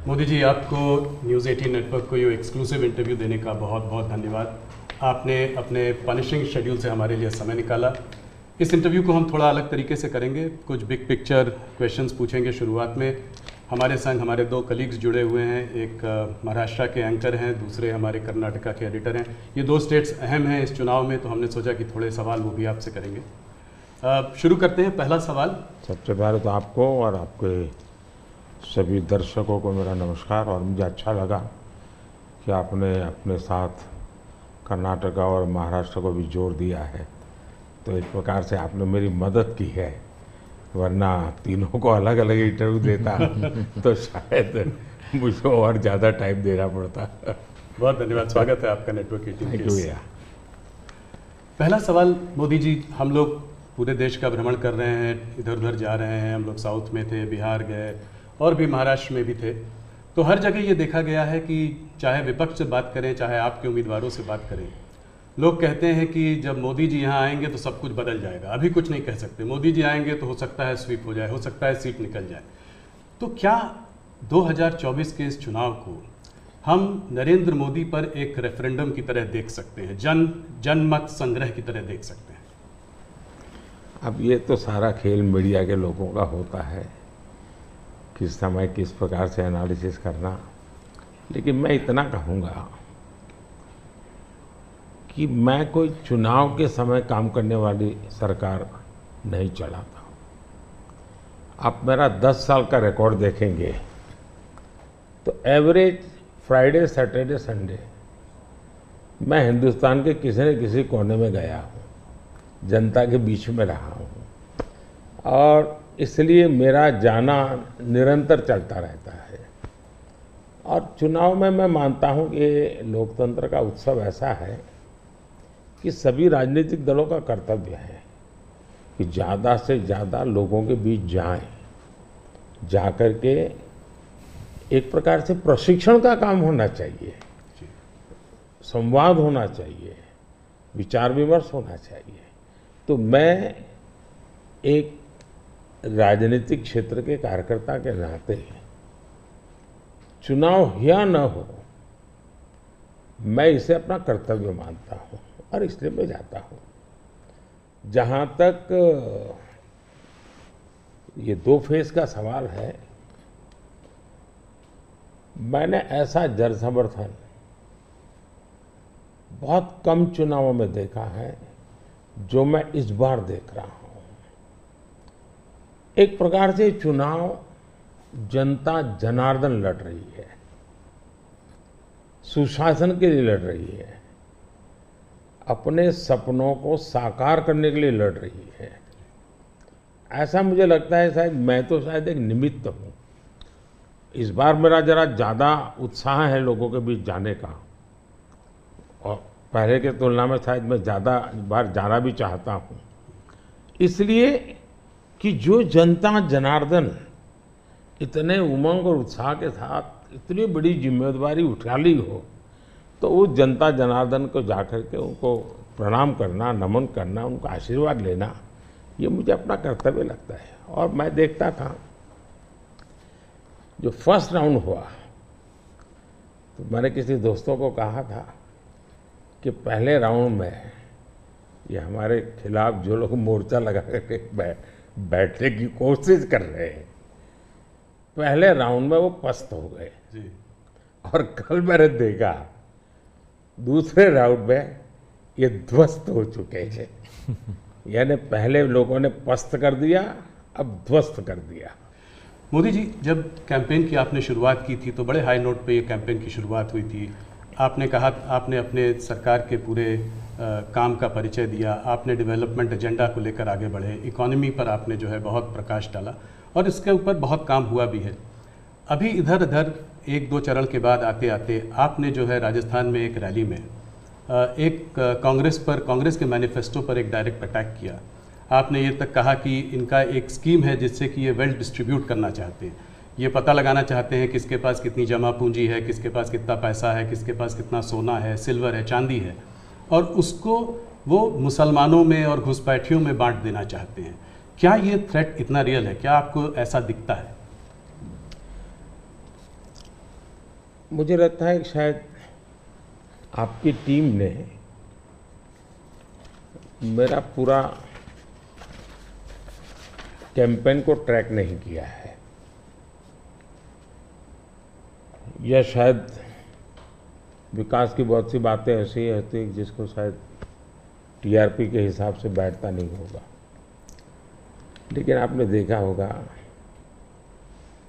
मोदी जी, आपको news 18 network को ये एक्सक्लूसिव इंटरव्यू देने का बहुत बहुत धन्यवाद। आपने अपने पनिशिंग शेड्यूल से हमारे लिए समय निकाला। इस इंटरव्यू को हम थोड़ा अलग तरीके से करेंगे, कुछ बिग पिक्चर क्वेश्चंस पूछेंगे। शुरुआत में हमारे संग हमारे दो कलीग्स जुड़े हुए हैं, एक महाराष्ट्र के एंकर हैं, दूसरे हमारे कर्नाटका के एडिटर हैं। ये दो स्टेट्स अहम हैं इस चुनाव में, तो हमने सोचा कि थोड़े सवाल वो भी आपसे करेंगे। शुरू करते हैं। पहला सवाल। सबसे पहले तो आपको और आपके सभी दर्शकों को मेरा नमस्कार। और मुझे अच्छा लगा कि आपने अपने साथ कर्नाटका और महाराष्ट्र को भी जोड़ दिया है, तो एक प्रकार से आपने मेरी मदद की है, वरना तीनों को अलग अलग इंटरव्यू देता तो शायद मुझे और ज़्यादा टाइम देना पड़ता। बहुत धन्यवाद, स्वागत है आपका नेटवर्क 18 के। पहला सवाल मोदी जी, हम लोग पूरे देश का भ्रमण कर रहे हैं, इधर उधर जा रहे हैं। हम लोग साउथ में थे, बिहार गए और भी महाराष्ट्र में भी थे। तो हर जगह ये देखा गया है कि चाहे विपक्ष से बात करें, चाहे आपके उम्मीदवारों से बात करें, लोग कहते हैं कि जब मोदी जी यहाँ आएंगे तो सब कुछ बदल जाएगा। अभी कुछ नहीं कह सकते, मोदी जी आएंगे तो हो सकता है स्वीप हो जाए, हो सकता है सीट निकल जाए। तो क्या 2024 के इस चुनाव को हम नरेंद्र मोदी पर एक रेफरेंडम की तरह देख सकते हैं, जनमत संग्रह की तरह देख सकते हैं? अब ये तो सारा खेल मीडिया के लोगों का होता है, किस समय किस प्रकार से एनालिसिस करना। लेकिन मैं इतना कहूँगा कि मैं कोई चुनाव के समय काम करने वाली सरकार नहीं चलाता हूँ। आप मेरा 10 साल का रिकॉर्ड देखेंगे तो एवरेज फ्राइडे सैटरडे संडे मैं हिंदुस्तान के किसी न किसी कोने में गया हूँ, जनता के बीच में रहा हूँ, और इसलिए मेरा जाना निरंतर चलता रहता है। और चुनाव में मैं मानता हूँ कि लोकतंत्र का उत्सव ऐसा है कि सभी राजनीतिक दलों का कर्तव्य है कि ज़्यादा से ज़्यादा लोगों के बीच जाएं, जाकर के एक प्रकार से प्रशिक्षण का काम होना चाहिए, संवाद होना चाहिए, विचार विमर्श होना चाहिए। तो मैं एक राजनीतिक क्षेत्र के कार्यकर्ता के नाते चुनाव या न हो, मैं इसे अपना कर्तव्य मानता हूं और इसलिए मैं जाता हूं। जहां तक ये 2 फेज का सवाल है, मैंने ऐसा जन समर्थन बहुत कम चुनावों में देखा है जो मैं इस बार देख रहा हूं। एक प्रकार से चुनाव जनता जनार्दन लड़ रही है, सुशासन के लिए लड़ रही है, अपने सपनों को साकार करने के लिए लड़ रही है। ऐसा मुझे लगता है, शायद मैं तो शायद एक निमित्त हूं। इस बार मेरा जरा ज़्यादा उत्साह है लोगों के बीच जाने का, और पहले के तुलना में शायद मैं ज़्यादा बार जाना भी चाहता हूं, इसलिए कि जो जनता जनार्दन इतने उमंग और उत्साह के साथ इतनी बड़ी जिम्मेदारी उठा ली हो, तो उस जनता जनार्दन को जाकर के उनको प्रणाम करना, नमन करना, उनका आशीर्वाद लेना, ये मुझे अपना कर्तव्य लगता है। और मैं देखता था जो फर्स्ट राउंड हुआ, तो मैंने किसी दोस्तों को कहा था कि पहले राउंड में ये हमारे खिलाफ जो लोग मोर्चा लगा करके बैठने की कोशिश कर रहे हैं, पहले राउंड में वो पस्त हो गए जी। और कल मैंने देखा दूसरे राउंड में ये ध्वस्त हो चुके हैं। यानी पहले लोगों ने पस्त कर दिया, अब ध्वस्त कर दिया। मोदी जी, जब कैंपेन की आपने शुरुआत की थी तो बड़े हाई नोट पे ये कैंपेन की शुरुआत हुई थी। आपने कहा, आपने अपने सरकार के पूरे काम का परिचय दिया, आपने डेवलपमेंट एजेंडा को लेकर आगे बढ़े, इकोनॉमी पर आपने जो है बहुत प्रकाश डाला, और इसके ऊपर बहुत काम हुआ भी है। अभी इधर उधर 1-2 चरण के बाद आते आते आपने जो है राजस्थान में एक रैली में एक कांग्रेस के मैनिफेस्टो पर एक डायरेक्ट अटैक किया। आपने ये तक कहा कि इनका एक स्कीम है जिससे कि ये वेल्थ डिस्ट्रीब्यूट करना चाहते हैं, ये पता लगाना चाहते हैं किसके पास कितनी जमा पूंजी है, किसके पास कितना पैसा है, किसके पास कितना सोना है, सिल्वर है, चांदी है, और उसको वो मुसलमानों में और घुसपैठियों में बांट देना चाहते हैं। क्या ये थ्रेट इतना रियल है? क्या आपको ऐसा दिखता है? मुझे लगता है कि शायद आपकी टीम ने मेरा पूरा कैंपेन को ट्रैक नहीं किया है, या शायद विकास की बहुत सी बातें ऐसी होती हैं जिसको शायद टीआरपी के हिसाब से बैठता नहीं होगा। लेकिन आपने देखा होगा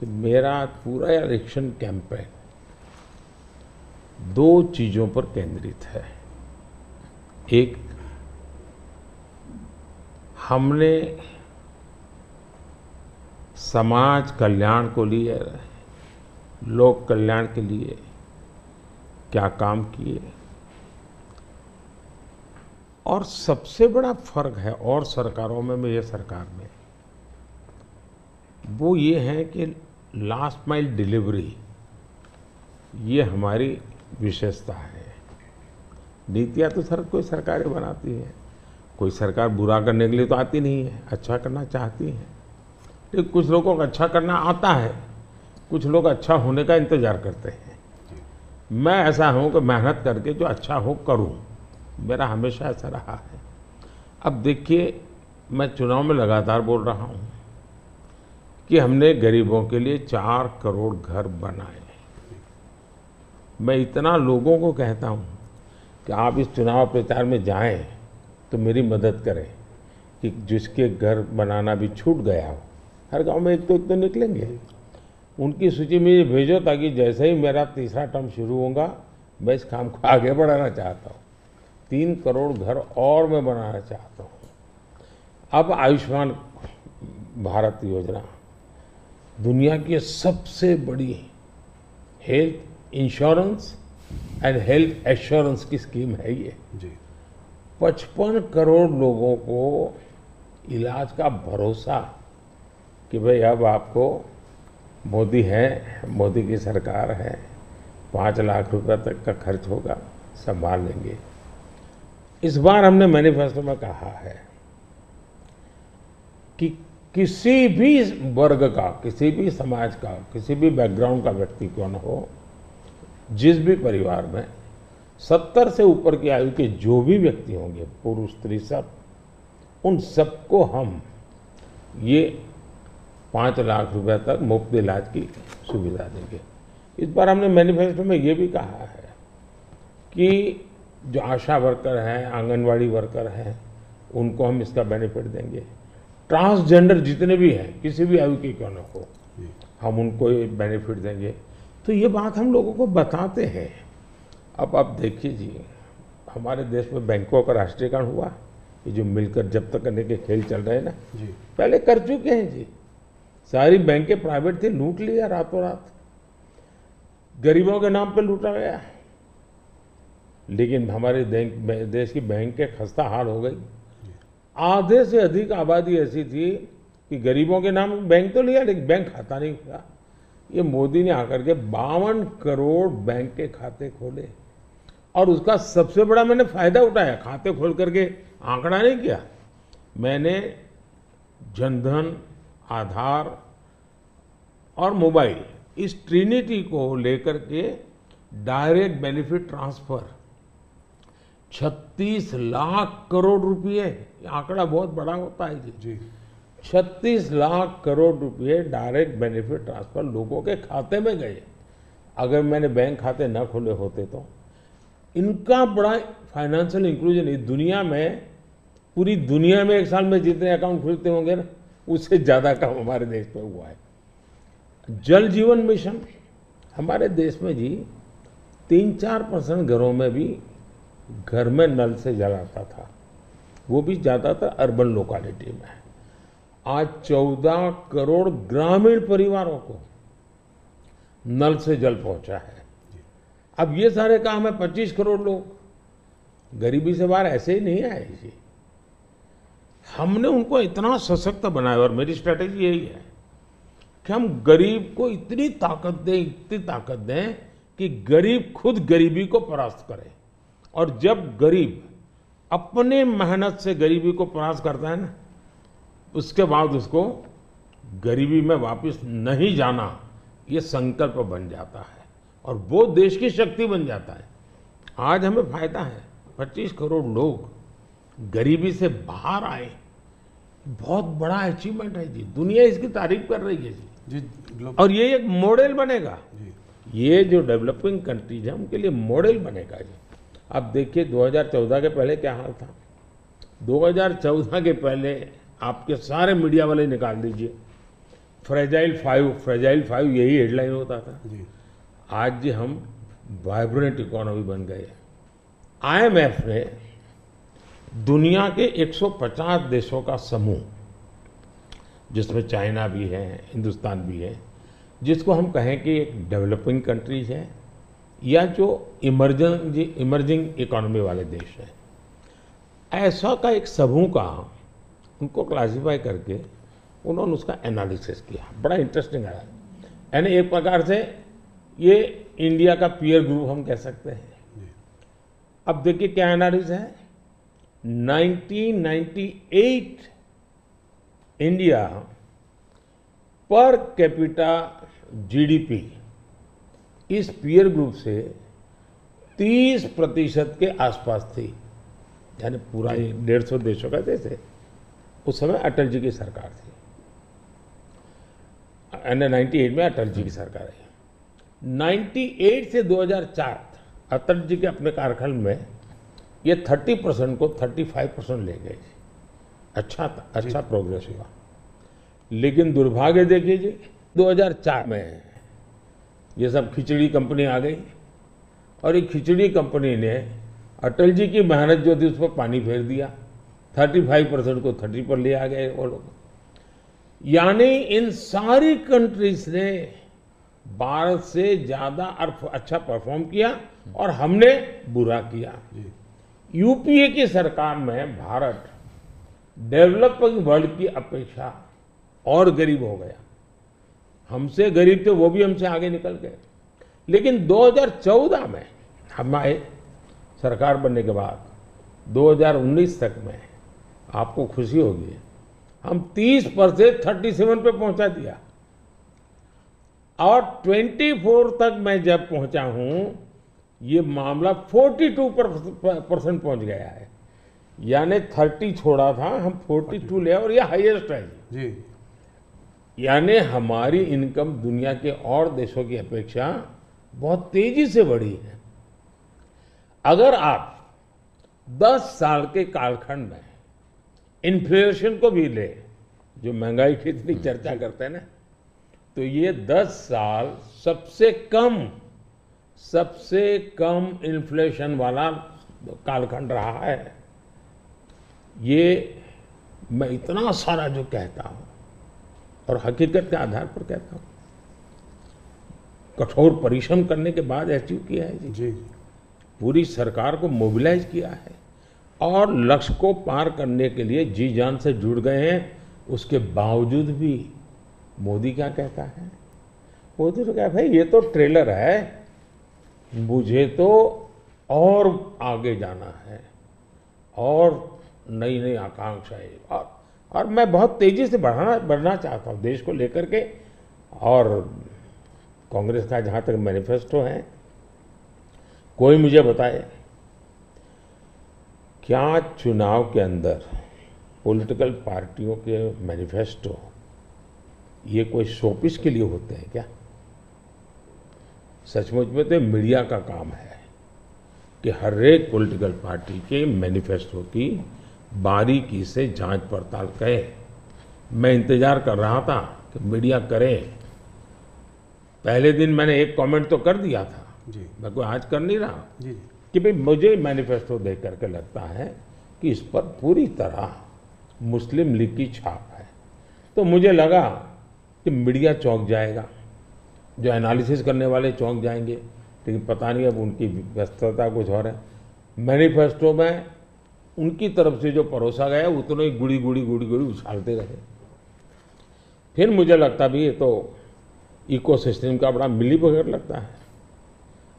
कि मेरा पूरा इलेक्शन कैंपेन दो चीजों पर केंद्रित है। एक, हमने समाज कल्याण को लिए, लोक कल्याण के लिए क्या काम किए, और सबसे बड़ा फर्क है और सरकारों में ये सरकार में, वो ये है कि लास्ट माइल डिलीवरी ये हमारी विशेषता है। नीतियाँ तो कोई सरकारें बनाती है, कोई सरकार बुरा करने के लिए तो आती नहीं है, अच्छा करना चाहती है। लेकिन कुछ लोगों को अच्छा करना आता है, कुछ लोग अच्छा होने का इंतजार करते हैं। मैं ऐसा हूं कि मेहनत करके जो अच्छा हो करूं, मेरा हमेशा ऐसा रहा है। अब देखिए, मैं चुनाव में लगातार बोल रहा हूं कि हमने गरीबों के लिए 4 करोड़ घर बनाए। मैं इतना लोगों को कहता हूं कि आप इस चुनाव प्रचार में जाएं तो मेरी मदद करें कि जिसके घर बनाना भी छूट गया हो, हर गांव में एक तो निकलेंगे, उनकी सूची में ये भेजो, ताकि जैसे ही मेरा तीसरा टर्म शुरू होगा मैं इस काम को आगे बढ़ाना चाहता हूँ। 3 करोड़ घर और मैं बनाना चाहता हूँ। अब आयुष्मान भारत योजना दुनिया की सबसे बड़ी health insurance and health assurance की स्कीम है ये जी। 55 करोड़ लोगों को इलाज का भरोसा कि भाई अब आपको मोदी है, मोदी की सरकार है, 5 लाख रुपए तक का खर्च होगा, संभाल लेंगे। इस बार हमने मैनिफेस्टो में कहा है कि किसी भी वर्ग का, किसी भी समाज का, किसी भी बैकग्राउंड का व्यक्ति क्यों न हो, जिस भी परिवार में 70 से ऊपर की आयु के जो भी व्यक्ति होंगे, पुरुष स्त्री सब, उन सबको हम ये 5 लाख रुपए तक मुफ्त इलाज की सुविधा देंगे। इस बार हमने मैनिफेस्टो में ये भी कहा है कि जो आशा वर्कर हैं, आंगनवाड़ी वर्कर हैं, उनको हम इसका बेनिफिट देंगे। ट्रांसजेंडर जितने भी हैं, किसी भी आयु के क्यों न हो, हम उनको ये बेनिफिट देंगे। तो ये बात हम लोगों को बताते हैं। अब आप देखिए जी, हमारे देश में बैंकों का राष्ट्रीयकरण हुआ, ये जो मिलकर जब्त करने के खेल चल रहे हैं ना जी, पहले कर चुके हैं जी। सारी बैंकें प्राइवेट थी, लूट लिया रातों रात, गरीबों के नाम पे लूटा गया। लेकिन हमारे देश की बैंकें खस्ता हाल हो गई। आधे से अधिक आबादी ऐसी थी कि गरीबों के नाम बैंक तो लिया, लेकिन बैंक खाता नहीं खुला। ये मोदी ने आकर के 52 करोड़ बैंक के खाते खोले, और उसका सबसे बड़ा मैंने फायदा उठाया। खाते खोल करके आंकड़ा नहीं किया मैंने, जनधन, आधार और मोबाइल, इस ट्रिनिटी को लेकर के direct benefit transfer 36 lakh crore रुपए, आंकड़ा बहुत बड़ा होता है जी। 36 लाख करोड़ रुपए डायरेक्ट बेनिफिट ट्रांसफर लोगों के खाते में गए। अगर मैंने बैंक खाते न खोले होते तो इनका बड़ा फाइनेंशियल इंक्लूजन इस दुनिया में, पूरी दुनिया में एक साल में जितने अकाउंट खुलते होंगे ना, उससे ज्यादा काम हमारे देश में हुआ है। जल जीवन मिशन हमारे देश में जी 3-4% घरों में भी घर में नल से जल आता था, वो भी ज्यादातर अर्बन लोकेलिटी में। आज 14 करोड़ ग्रामीण परिवारों को नल से जल पहुंचा है। अब ये सारे काम है, 25 करोड़ लोग गरीबी से बाहर ऐसे ही नहीं आए जी। हमने उनको इतना सशक्त बनाया, और मेरी स्ट्रेटेजी यही है कि हम गरीब को इतनी ताकत दें कि गरीब खुद गरीबी को परास्त करे। और जब गरीब अपने मेहनत से गरीबी को परास्त करता है ना, उसके बाद उसको गरीबी में वापस नहीं जाना, ये संकल्प बन जाता है। और वो देश की शक्ति बन जाता है। आज हमें फायदा है, 25 करोड़ लोग गरीबी से बाहर आए, बहुत बड़ा अचीवमेंट है जी, दुनिया इसकी तारीफ कर रही है जी। और ये एक मॉडल बनेगा, ये जो डेवलपिंग कंट्रीज है उनके लिए मॉडल बनेगा जी। अब देखिए 2014 के पहले क्या हाल था। 2014 के पहले आपके सारे मीडिया वाले निकाल दीजिए, फ्रेजाइल फाइव यही हेडलाइन होता था जी। आज जी हम वाइब्रेंट इकोनॉमी बन गए। IMF ने दुनिया के 150 देशों का समूह, जिसमें चाइना भी है, हिंदुस्तान भी है, जिसको हम कहें कि एक डेवलपिंग कंट्रीज है या जो इमर्जिंग इकोनॉमी वाले देश हैं, ऐसा का एक समूह का उनको क्लासिफाई करके उन्होंने उसका एनालिसिस किया। बड़ा इंटरेस्टिंग है, यानी एक प्रकार से ये इंडिया का पीयर ग्रुप हम कह सकते हैं। अब देखिए क्या एनालिसिस है। 1998 इंडिया पर कैपिटा GDP इस पीयर ग्रुप से 30% के आसपास थी, यानी पूरा ये 150 देशों का देश है। उस समय अटल जी की सरकार थी, 98 में अटल जी की सरकार है। 98 से 2004 अटल जी के अपने कार्यकाल में ये 30% को 35% ले गए। अच्छा प्रोग्रेस हुआ, लेकिन दुर्भाग्य देखिए जी 2004 में ये सब खिचड़ी कंपनी आ गई और ये खिचड़ी कंपनी ने अटल जी की मेहनत जो थी उस पर पानी फेर दिया। 35% को 30 पर ले आ गए वो लोग। यानी इन सारी कंट्रीज ने भारत से ज्यादा अच्छा परफॉर्म किया और हमने बुरा किया। यूपीए की सरकार में भारत डेवलपिंग वर्ल्ड की अपेक्षा और गरीब हो गया। हमसे गरीब थे, वो भी हमसे आगे निकल गए। लेकिन 2014 में हमारे सरकार बनने के बाद 2019 तक में आपको खुशी होगी, हम 30 पर से 37 पे पहुंचा दिया और 24 तक मैं जब पहुंचा हूं ये मामला 42% पहुंच गया है। यानी 30 छोड़ा था, हम 42 ले और ये हाईएस्ट है जी। यानी हमारी इनकम दुनिया के और देशों की अपेक्षा बहुत तेजी से बढ़ी है। अगर आप 10 साल के कालखंड में इन्फ्लेशन को भी ले, जो महंगाई की इतनी चर्चा करते हैं ना, तो ये 10 साल सबसे कम इन्फ्लेशन वाला कालखंड रहा है। ये मैं इतना सारा जो कहता हूं और हकीकत के आधार पर कहता हूं, कठोर परिश्रम करने के बाद अचीव किया है जी। पूरी सरकार को मोबिलाइज किया है और लक्ष्य को पार करने के लिए जी जान से जुड़ गए हैं। उसके बावजूद भी मोदी क्या कहता है? मोदी तो कहता है भाई ये तो ट्रेलर है, मुझे तो और आगे जाना है और नई नई आकांक्षाएं और मैं बहुत तेजी से बढ़ना चाहता हूं देश को लेकर के। और कांग्रेस का जहां तक मैनिफेस्टो है, कोई मुझे बताए क्या चुनाव के अंदर पॉलिटिकल पार्टियों के मैनिफेस्टो ये कोई शोपीस के लिए होते हैं क्या? सचमुच में तो मीडिया का काम है कि हर एक पॉलिटिकल पार्टी के मैनिफेस्टो की बारीकी से जांच पड़ताल करे। मैं इंतजार कर रहा था कि मीडिया करे। पहले दिन मैंने एक कमेंट तो कर दिया था जी, मैं कोई आज कर नहीं रहा जी, कि भाई मुझे मैनिफेस्टो देख करके लगता है कि इस पर पूरी तरह मुस्लिम लीग की छाप है। तो मुझे लगा कि मीडिया चौंक जाएगा, जो एनालिसिस करने वाले चौंक जाएंगे, लेकिन पता नहीं अब उनकी व्यस्तता कुछ और है। मैनिफेस्टो में उनकी तरफ से जो परोसा गया उतना ही गुड़ी उछालते रहे। फिर मुझे लगता भी ये तो इकोसिस्टम का बड़ा मिलीबग लगता है।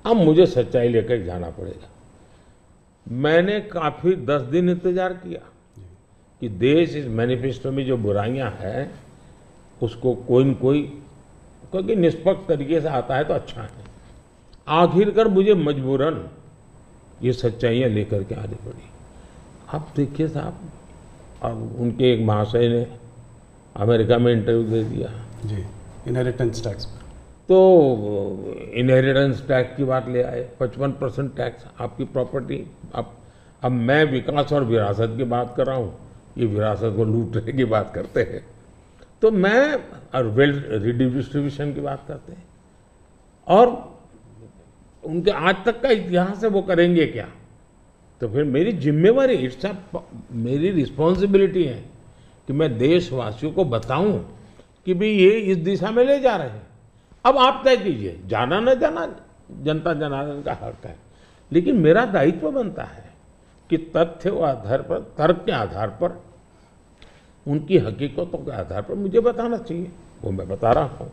अब मुझे सच्चाई लेकर जाना पड़ेगा। मैंने काफी 10 दिन इंतजार किया कि देश इस मैनिफेस्टो में जो बुराइयां हैं उसको कोई न कोई, क्योंकि निष्पक्ष तरीके से आता है तो अच्छा है, आखिरकार मुझे मजबूरन ये सच्चाइयाँ लेकर के आनी पड़ी। आप देखिए साहब, अब उनके एक महाशय ने अमेरिका में इंटरव्यू दे दिया, जी, इनहेरिटेंस टैक्स पर। तो इनहेरिटेंस टैक्स की बात ले आए, 55% टैक्स आपकी प्रॉपर्टी। अब मैं विकास और विरासत की बात कर रहा हूँ, ये विरासत को लूटने की बात करते हैं। तो मैं और वेल्थ रिडिस्ट्रीब्यूशन की बात करते हैं, और उनके आज तक का इतिहास है, वो करेंगे क्या? तो फिर मेरी जिम्मेवारी, मेरी रिस्पॉन्सिबिलिटी है कि मैं देशवासियों को बताऊं कि भाई ये इस दिशा में ले जा रहे हैं। अब आप तय कीजिए, जाना न जाना जनता जनार्दन का हक है, लेकिन मेरा दायित्व बनता है कि तथ्य के आधार पर, तर्क के आधार पर, उनकी हकीकतों के आधार पर मुझे बताना चाहिए, वो मैं बता रहा हूँ।